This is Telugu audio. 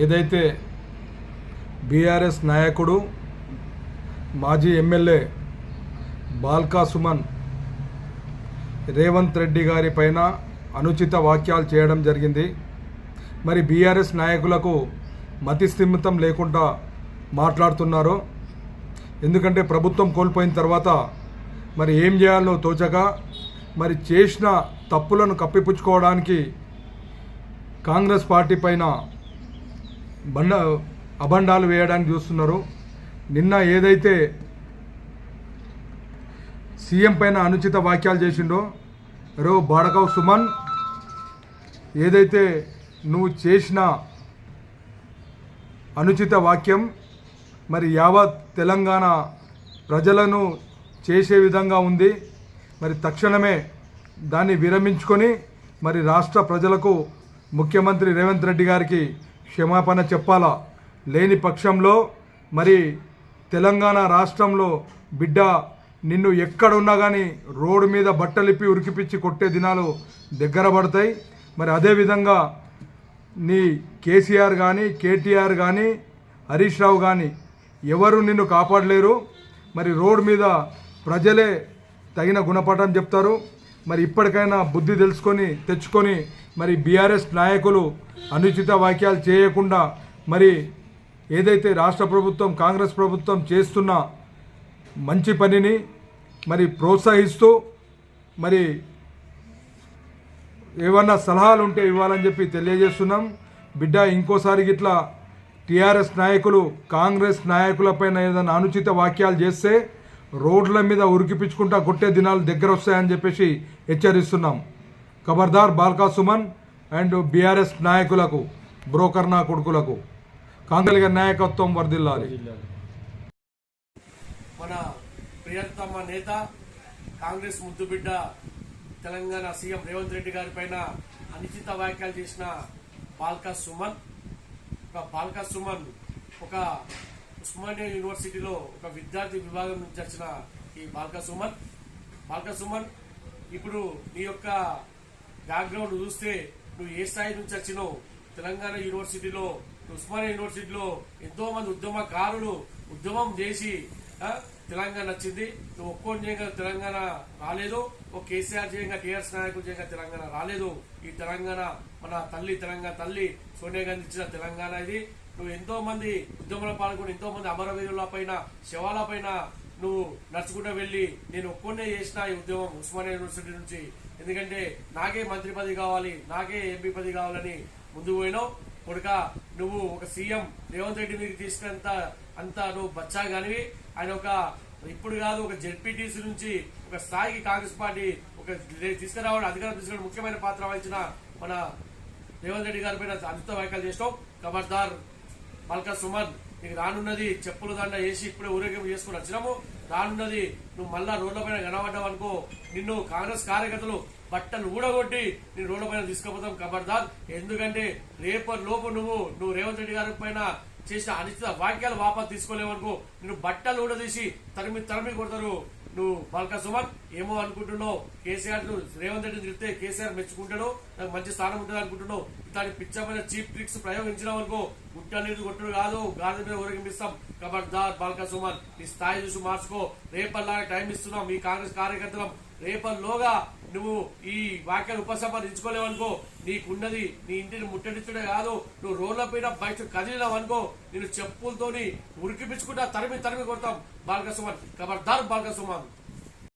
ఏదైతే బీఆర్ఎస్ నాయకుడు మాజీ ఎమ్మెల్యే బాల్కా సుమన్ రేవంత్ రెడ్డి గారి పైన అనుచిత వాక్యాలు చేయడం జరిగింది. మరి బీఆర్ఎస్ నాయకులకు మతి స్థిమితం లేకుండా మాట్లాడుతున్నారు. ఎందుకంటే ప్రభుత్వం కోల్పోయిన తర్వాత మరి ఏం చేయాలో తోచక మరి చేసిన తప్పులను కప్పిపుచ్చుకోవడానికి కాంగ్రెస్ పార్టీ పైన అబండాలు వేయడానికి చూస్తున్నారు. నిన్న ఏదైతే సీఎం పైన అనుచిత వాక్యాలు చేసిండో బాడకవ్ సుమన్, ఏదైతే నువ్వు చేసిన అనుచిత వాక్యం మరి యావత్ తెలంగాణ ప్రజలను చేసే విధంగా ఉంది. మరి తక్షణమే దాన్ని విరమించుకొని మరి రాష్ట్ర ప్రజలకు ముఖ్యమంత్రి రేవంత్ రెడ్డి గారికి క్షమాపణ చెప్పాలా. లేని పక్షంలో మరి తెలంగాణ రాష్ట్రంలో బిడ్డ నిన్ను ఎక్కడున్నా కానీ రోడ్డు మీద బట్టలిప్పి ఉరికిపిచ్చి కొట్టే దినాలు దగ్గర పడతాయి. మరి అదేవిధంగా నీ కేసీఆర్ కానీ కేటీఆర్ కానీ హరీష్ రావు కానీ ఎవరు నిన్ను కాపాడలేరు. మరి రోడ్డు మీద ప్రజలే తగిన గుణపాఠం చెప్తారు. మరి ఇప్పటికైనా బుద్ధి తెచ్చుకొని మరి బీఆర్ఎస్ నాయకులు అనుచిత వాక్యాలు చేయకుండా మరి ఏదైతే రాష్ట్ర ప్రభుత్వం కాంగ్రెస్ ప్రభుత్వం చేస్తున్న మంచి పనిని మరి ప్రోత్సహిస్తూ మరి ఏమన్నా సలహాలు ఉంటే ఇవ్వాలని చెప్పి తెలియజేస్తున్నాం. బిడ్డ ఇంకోసారి ఇట్లా టీఆర్ఎస్ నాయకులు కాంగ్రెస్ నాయకులపైన ఏదైనా అనుచిత వాక్యాలు చేస్తే రోడ్ల మీద ఉరికిపించుకుంటా కొట్టే దినాలు దగ్గర వస్తాయని చెప్పేసి హెచ్చరిస్తున్నాం. ఖబర్దార్ బాల్కా సుమన్ అండ్ బీఆర్ఎస్ నాయకులకు, బ్రోకర్ నా కొడుకులకు కాంగ్రెస్ నాయకత్వం వర్ధిల్లాలి. మన ప్రియతమ నేత కాంగ్రెస్ ముద్దుబిడ్డ తెలంగాణ సీఎం రేవంత్ రెడ్డి గారి పైన అనుచిత వ్యాఖ్యలు చేసిన బాల్కా సుమన్ ఒక ఉస్మానియా యూనివర్సిటీలో ఒక విద్యార్థి విభాగం నుంచి వచ్చిన ఈ బాల్కా సుమన్ ఇప్పుడు నీ యొక్క బ్యాక్గ్రౌండ్ చూస్తే నువ్వు ఏ స్థాయి నుంచి వచ్చినావు. తెలంగాణ యూనివర్సిటీలో, ఉస్మానియా యూనివర్సిటీలో ఎంతో మంది ఉద్యమకారులు ఉద్యమం చేసి తెలంగాణ వచ్చింది. నువ్వు ఒక్కోటి చేయంగా తెలంగాణ రాలేదు, ఒక కేసీఆర్ చేయంగా టీఆర్ఎస్ నాయకులు చేయంగా తెలంగాణ రాలేదు. ఈ తెలంగాణ మన తెలంగాణ తల్లి సోనియా గాంధీ ఇచ్చిన తెలంగాణ ఇది. నువ్వు ఎంతో మంది ఉద్యమంలో పాల్గొని ఎంతో మంది అమరవీరుల పైన శవాల పైన నువ్వు నడుచుకుంటూ వెళ్లి నేను ఒక్కొన్నే చేసిన ఈ ఉద్యమం ఉస్మానియా యూనివర్సిటీ నుంచి. ఎందుకంటే నాకే మంత్రి పదవి కావాలి, నాకే ఎంపీ పదవి కావాలని ముందుకు పోయినావు. కొడుక నువ్వు ఒక సీఎం రేవంత్ రెడ్డి మీకు తీసుకున్నంత నువ్వు బచ్చా కానివి. ఆయన ఇప్పుడు కాదు, ఒక జెడ్పీటీసీ నుంచి ఒక స్థాయికి కాంగ్రెస్ పార్టీ తీసుకురావడం, అధికారం తీసుకురావడం ముఖ్యమైన పాత్ర వహించిన మన రేవంత్ రెడ్డి గారి పైన అనుచిత వ్యాఖ్యలు చేస్తావు. ఖబర్దార్ బాల్కా సుమన్, నీకు రానున్నది చెప్పులు దండ వేసి ఇప్పుడే ఊరేగింపు చేసుకుని వచ్చినాము. రానున్నది నువ్వు మళ్ళా రోడ్ల పైన కనబడ్డావు అనుకో, నిన్ను కాంగ్రెస్ కార్యకర్తలు బట్టలు ఊడగొట్టి నేను రోడ్ల పైన తీసుకుపోతాం. ఖబర్దార్. ఎందుకంటే రేపటి లోపు నువ్వు రేవంత్ రెడ్డి గారి పైన చేసిన అనుచిత వాక్యాలు వాపసు తీసుకోలేవనుకో, నిన్ను బట్టలు ఊడదీసి తరిమి కొడతారు. నువ్వు బాల్కా సుమన్ ఏమో అనుకుంటున్నావు, కేసీఆర్ రేవంత్ రెడ్డి తిరిగితే కేసీఆర్ మెచ్చుకుంటాడు, నాకు మంచి స్థానం ఉంటుంది అనుకుంటున్నావు. ఇట్లాంటి పిచ్చమైన చీప్ ట్రిక్స్ ప్రయోగించినావు అనుకో, గుట్ట నీరు కొట్టుడు కాదు, గాడి మీద ఊరేగిస్తాం. ఖబర్దార్ బాల్కా సుమన్, నీ స్థాయి చూసి మార్చుకో. రేపల్లాగా టైం ఇస్తున్నాం మీ కాంగ్రెస్ కార్యకర్తలం. రేపల్లోగా నువ్వు ఈ వాక్యాలు ఉపసంహరించుకోలేవనుకో, నీకున్నది నీ ఇంటిని ముట్టడిస్తుడే కాదు, నువ్వు రోడ్ల పైన బయట కదిలినావనుకో, నేను చెప్పులతోని ఉరికిపించుకుంటా తరిమి కొడతాం. బాల్కా సుమన్, ఖబర్దార్ బాల్కా సుమన్.